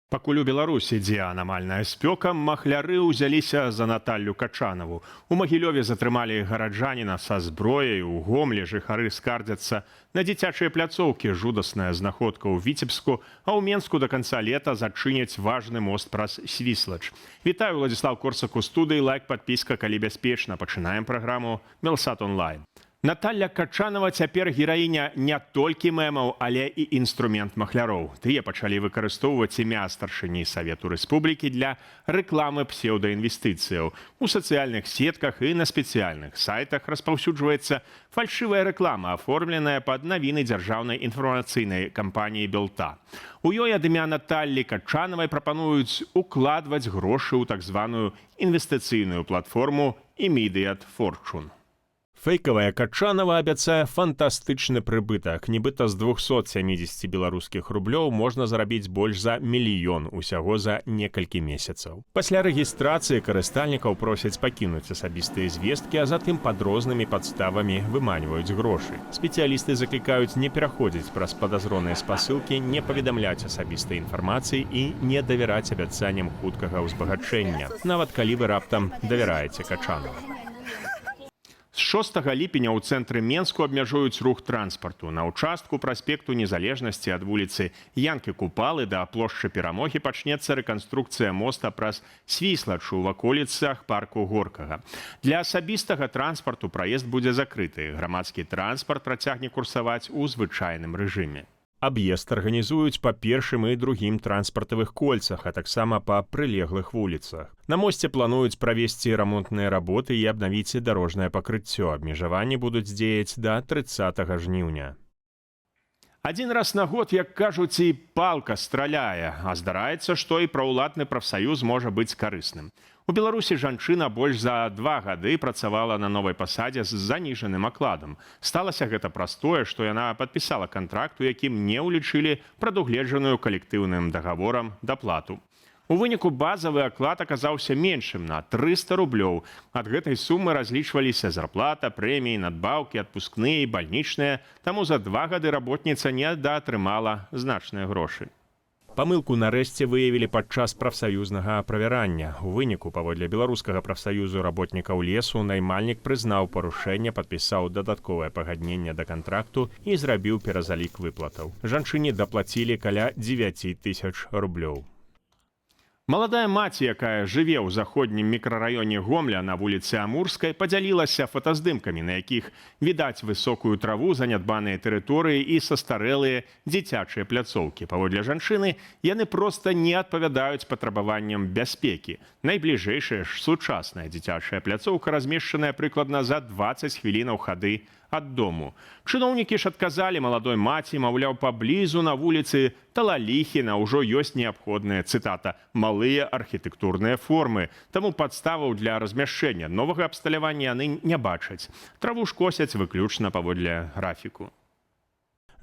Пакуль у Беларусі ідзе анамальная спёка, махляры ўзяліся за Наталлю Качанаву. У Магілёве затрымалі гараджаніна са зброяй, у Гомлі жыхары скардзяцца на дзіцячыя пляцоўкі, жудасная знаходка ў Віцебску, а ў Менску да канца лета зачыняць важны мост праз Свіслач. Вітаю, Владзіслаў Корсак у студыі, лайк, падпіска, калі бяспечна. Пачынаем праграму Белсат онлайн. Наталля Качанава цяпер гераіня не толькі мемаў, але і інструмент махляроў. Тыя пачалі выкарыстоўваць імя старшыні Савету Рэспублікі для рэкламы псеўдаінвестыцыяў. У сацыяльных сетках і на спецыяльных сайтах распаўсюджваецца фальшывая рэклама, аформленая пад навіны дзяржаўнай інфармацыйнай кампаніі «Белта». У ёй ад імя Наталлі Качанавай прапануюць укладваць грошы ў так званую інвестыцыйную платформу «Immediate Fortune». Фейкавая Качанава абяцае фантастычны прыбытак. Нібыта з 270 беларускіх рублёў можна зарабіць больш за мільён усяго за некалькі месяцаў. Пасля рэгістрацыі карыстальнікаў просяць пакінуць асабістыя звесткі, а затым пад рознымі падставамі выманьваюць грошы. Спецыялісты заклікаюць не пераходзіць праз падазроныя спасылкі, не паведамляць асабістай інфармацыі і не давяраць абяцанням хуткага ўзбагачэння, нават калі вы раптам давяраеце Качанаву. З 6 ліпеня ў цэнтры Менску абмяжуюць рух транспарту. На ўчастку праспекту Незалежнасці ад вуліцы Янкі Купалы да плошчы Перамогі пачнецца рэканструкцыя моста праз Свіслач у ваколіцах парку Горкага. Для асабістага транспарту праезд будзе закрыты. Грамадскі транспарт працягне курсаваць у звычайным рэжыме. Аб'езд арганізуюць па першым і другім транспартавых кольцах, а таксама па прылеглых вуліцах. На мосце плануюць правесці рамонтныя работы і абнавіць дарожнае пакрыццё. Абмежаванні будуць дзеяць да 30 жніўня. Адзін раз на год, як кажуць, і палка страляе, а здараецца, што і праўладны прафсаюз можа быць карысным. У Беларусі жанчына больш за 2 гады працавала на новай пасадзе з заніжаным акладам. Сталася гэта праз тое, што яна падпісала кантракт, у якім не ўлічылі прадугледжаную калектыўным дагаворам даплату. У выніку базавы аклад аказаўся меншым на 300 рублёў. Ад гэтай сумы разлічваліся зарплата, прэміі, надбаўкі, адпускныя і бальнічныя, таму за 2 гады работніца не даатрымала значныя грошы. Памылку нарэшце выявілі падчас прафсаюзнага правярання. У выніку, паводле беларускага прафсаюзу работнікаў лесу, наймальнік прызнаў парушэнне, падпісаў дадатковае пагадненне да кантракту і зрабіў перазалік выплатаў. Жанчыне даплацілі каля 9 000 рублёў. Маладая маці, якая жыве ў заходнім мікрараёне Гомля на вуліцы Амурскай, падзялілася фотаздымкамі, на якіх відаць высокую траву, занядбаныя тэрыторыі і састарэлыя дзіцячыя пляцоўкі. Паводле жанчыны, яны проста не адпавядаюць патрабаванням бяспекі. Найбліжэйшая ж сучасная дзіцячая пляцоўка размешчаная прыкладна за 20 хвілінаў хады ад дому. Чыноўнікі ж адказалі маладой маці, маўляў, паблізу на вуліцы Талаліхіна ўжо ёсць неабходныя, цытата, «малыя архітэктурныя формы», таму падставаў для размяшчэння новага абсталявання яны не бачаць. Траву ж косяць выключна паводле графіку.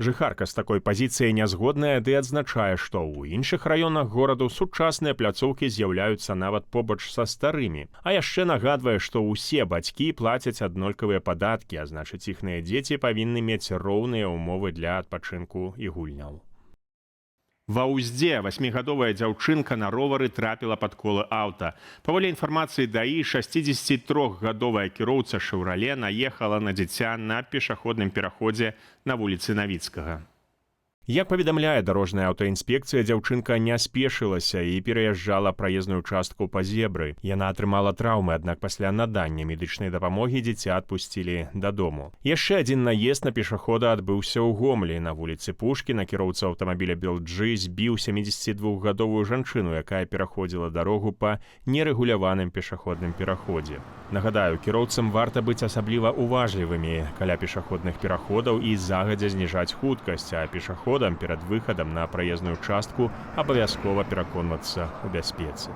Жыхарка з такой пазіцыяй нязгодная ды адзначае, што ў іншых раёнах гораду сучасныя пляцоўкі з'яўляюцца нават побач са старымі. А яшчэ нагадвае, што ўсе бацькі плацяць аднолькавыя падаткі, а значыць, іхныя дзеці павінны мець роўныя ўмовы для адпачынку і гульняў. Ва Ўздзе 8гадовая дзяўчынка на ровары трапіла пад колы аўта. Паводле інфармацыі ДАІ, 63гадовая кіроўца «Шэўрале» наехала на дзіця на пешаходным пераходзе на вуліцы Навіцкага. Як паведамляе дарожная аўтаінспекцыя, дзяўчынка не спешылася і пераязджала праезную частку па зебры. Яна атрымала траўмы, аднак пасля надання медычнай дапамогі дзіця адпусцілі дадому. Яшчэ адзін наезд на пешахода адбыўся ў Гомлі. На вуліцы Пушкіна кіроўца аўтамабіля «Белджы» збіў 72гадовую жанчыну, якая пераходзіла дарогу па нерэгуляваным пешаходным пераходзе. Нагадаю, кіроўцам варта быць асабліва уважлівымі каля пешаходных пераходаў і загадзя зніжаць хуткасць, а пешаходам перад выхадам на праезную частку абавязкова пераконвацца ў бяспецы.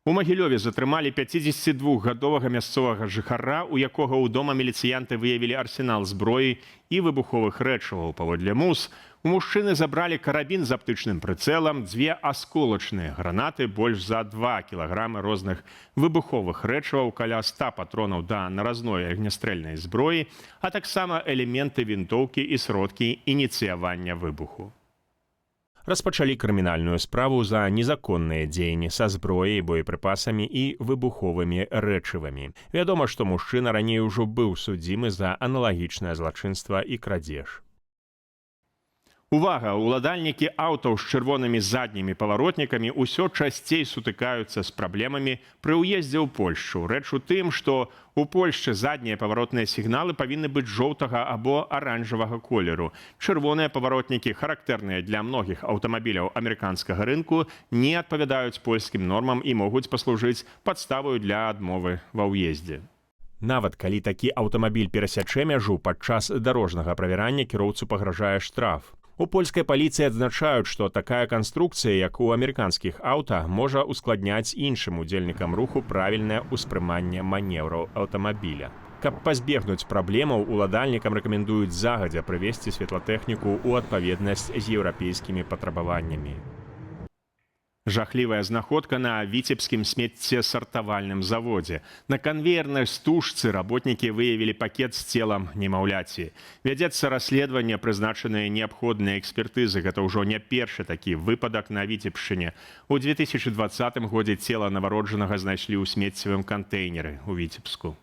У Магілёве затрымалі 52гадовага мясцовага жыхара, у якога ў дома міліцыянты выявілі арсенал зброі і выбуховых рэчываў. Паводле МУЗ, у мужчыны забралі карабін з аптычным прыцэлам, 2 асколачныя гранаты, больш за 2 кілаграмы розных выбуховых рэчываў, каля 100 патронаў да наразной агнястрэльнай зброі, а таксама элементы вінтоўкі і сродкі ініцыявання выбуху. распачалі крымінальную справу за незаконныя дзеянні са зброяй, боепрыпасамі і выбуховымі рэчывамі. Вядома, што мужчына раней ужо быў судзімы за аналагічнае злачынства і крадзеж. Увага! Уладальнікі аўтаў з чырвонымі заднімі паваротнікамі ўсё часцей сутыкаюцца з праблемамі пры ўездзе ў Польшчу. Рэч у тым, што у Польшчы заднія паваротныя сігналы павінны быць жоўтага або аранжавага колеру. Чырвоныя паваротнікі, характэрныя для многіх аўтамабіляў амерыканскага рынку, не адпавядаюць польскім нормам і могуць паслужыць падставаю для адмовы ва ўездзе. Нават калі такі аўтамабіль перасячэ мяжу, падчас дарожнага правярання кіроўцу пагражае штраф. У польскай паліцыі адзначаюць, што такая канструкцыя, як у амерыканскіх аўта, можа ускладняць іншым удзельнікам руху правільнае ўспрыманне манеўраў аўтамабіля. Каб пазбегнуць праблемаў, уладальнікам рэкамендуюць загадзя прывесці светлатэхніку ў адпаведнасць з еўрапейскімі патрабаваннямі. Жахлівая знаходка на віцебскім смеццесартавальным заводзе. На канвеернай стужцы работнікі выявілі пакет з целам немаўляці. Вядзецца расследаванне, прызначаныя неабходныя экспертызы. Гэта ўжо не першы такі выпадак на Віцебшчыне. У 2020 годзе цела нованароджанага знайшлі ў смеццевым кантэйнеры ў Віцебску.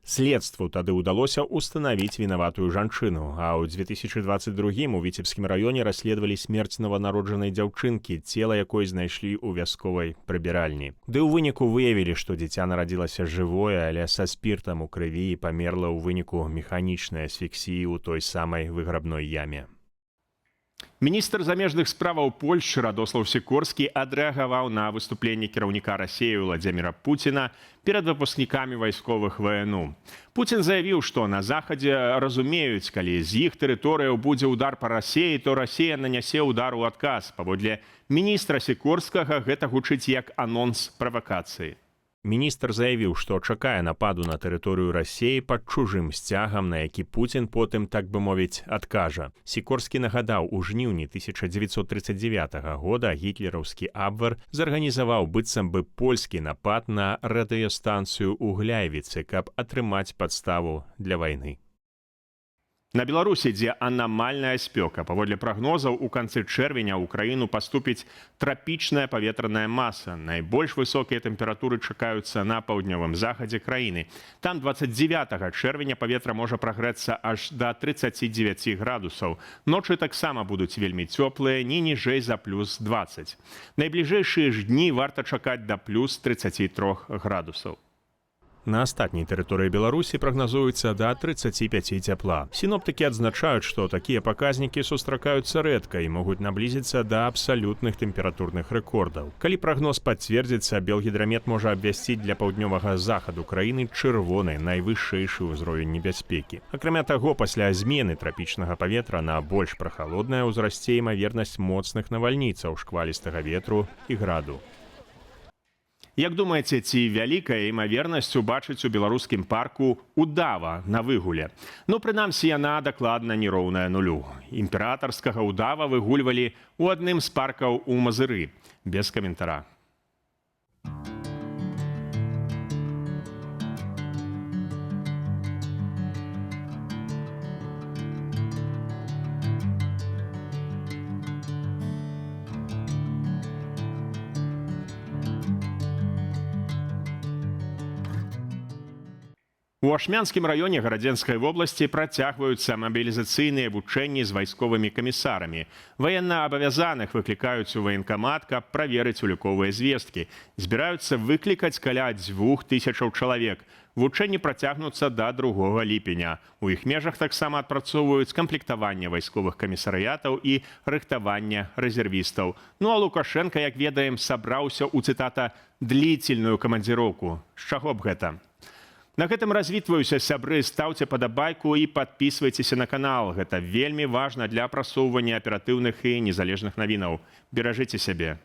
Следству тады ўдалося ўстанавіць вінаватую жанчыну, а ў 2022 у Віцебскім раёне расследавалі смерць нованароджанай дзяўчынкі, цела якой знайшлі ў вясковай прыбіральні. Ды ў выніку выявілі, што дзіця нарадзілася жывое, але са спіртам у крыві і памерла ў выніку механічнай асфіксіі ў той самай выграбной яме. Міністр замежных справаў Польшчы Радослаў Сікорскі адрэагаваў на выступленне кіраўніка Расіі Владзіміра Пуціна перад выпускнікамі вайсковых ВНУ. Пуцін заявіў, што на Захадзе разумеюць, калі з іх тэрыторыяў будзе ўдар па Расіі, то Расія нанясе ўдар у адказ. Паводле міністра Сікорскага гэта гучыць як анонс правакацыі. Міністр заявіў, што чакае нападу на тэрыторыю Расіі пад чужым сцягам, на які Пуцін потым, так бы мовіць, адкажа. Сікорскі нагадаў, у жніўні 1939 года гітлераўскі Абвер зарганізаваў быццам бы польскі напад на радыёстанцыю ў Гляйвіцы, каб атрымаць падставу для вайны. На Беларусі ідзе анамальная спёка. Паводле прагнозаў, у канцы чэрвеня ў краіну паступіць трапічная паветраная маса. Найбольш высокія тэмпературы чакаюцца на паўднёвым захадзе краіны. Там 29 чэрвеня паветра можа прагрэцца аж да 39 градусаў. Ночы таксама будуць вельмі цёплыя, не ніжэй за плюс 20. Найбліжэйшыя ж дні варта чакаць да плюс 33 градусаў. На астатняй тэрыторыі Беларусі прагназуецца да 35 цяпла. Сіноптыкі адзначаюць, што такія паказнікі сустракаюцца рэдка і могуць наблізіцца да абсалютных тэмпературных рэкордаў. Калі прагноз пацвердзіцца, Белгідрамет можа абвясціць для паўднёвага захаду краіны чырвоны, найвышэйшы ўзровень небяспекі. Акрамя таго, пасля змены трапічнага паветра на больш прахалоднае ўзрасце імавернасць моцных навальніцаў, шквалістага ветру і граду. Як думаеце, ці вялікая імавернасць убачыць у беларускім парку удава на выгуле? Ну, прынамсі, яна дакладна не роўная нулю. Імператарскага удава выгульвалі ў адным з паркаў у Мазыры. Без каментара. У Ашмянскім раёне Гарадзенскай вобласці працягваюцца мабілізацыйныя вучэнні з вайсковымі камісарамі. Ваеннаабавязаных выклікаюць у ваенкамат, каб праверыць уліковыя звесткі. Збіраюцца выклікаць каля 2000 чалавек. Вучэнні працягнуцца да 2 ліпеня. У іх межах таксама адпрацоўваюць камплектаванне вайсковых камісарыятаў і рыхтаванне рэзервістаў. Ну а Лукашенка, як ведаем, сабраўся ў, цытата, «длительную камандзіроўку». З чаго б гэта? На гэтым развітваюся, сябры, стаўце падабайку і падпісвайцеся на канал. Гэта вельмі важна для прасоўвання аператыўных і незалежных навінаў. Беражыце сябе.